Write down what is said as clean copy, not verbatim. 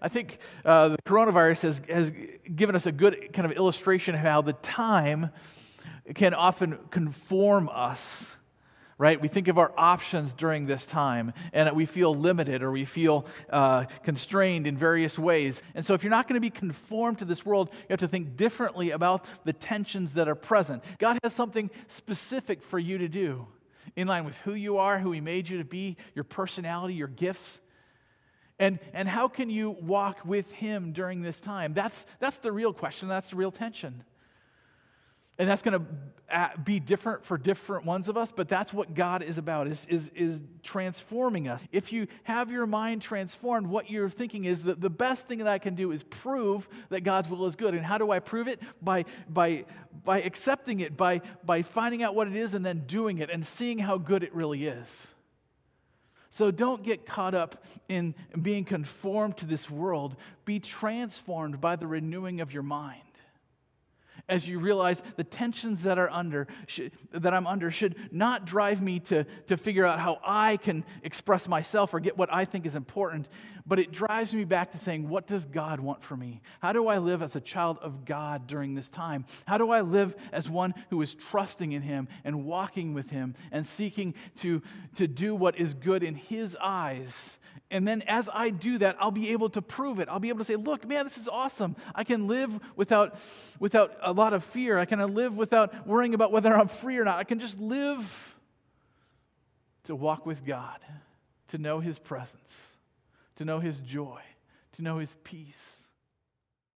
I think the coronavirus has given us a good kind of illustration of how the time can often conform us, right? We think of our options during this time, and we feel limited or we feel constrained in various ways. And so if you're not going to be conformed to this world, you have to think differently about the tensions that are present. God has something specific for you to do in line with who you are, who He made you to be, your personality, your gifts. And how can you walk with Him during this time? That's the real question. That's the real tension. And that's going to be different for different ones of us, but that's what God is about, is transforming us. If you have your mind transformed, what you're thinking is that the best thing that I can do is prove that God's will is good. And how do I prove it? By accepting it, by finding out what it is and then doing it and seeing how good it really is. So don't get caught up in being conformed to this world. Be transformed by the renewing of your mind. As you realize the tensions that I'm under should not drive me to figure out how I can express myself or get what I think is important, but it drives me back to saying, what does God want for me? How do I live as a child of God during this time? How do I live as one who is trusting in Him and walking with Him and seeking to do what is good in His eyes? And then as I do that, I'll be able to prove it. I'll be able to say, look, man, this is awesome. I can live without a lot of fear. I can live without worrying about whether I'm free or not. I can just live to walk with God, to know His presence, to know His joy, to know His peace.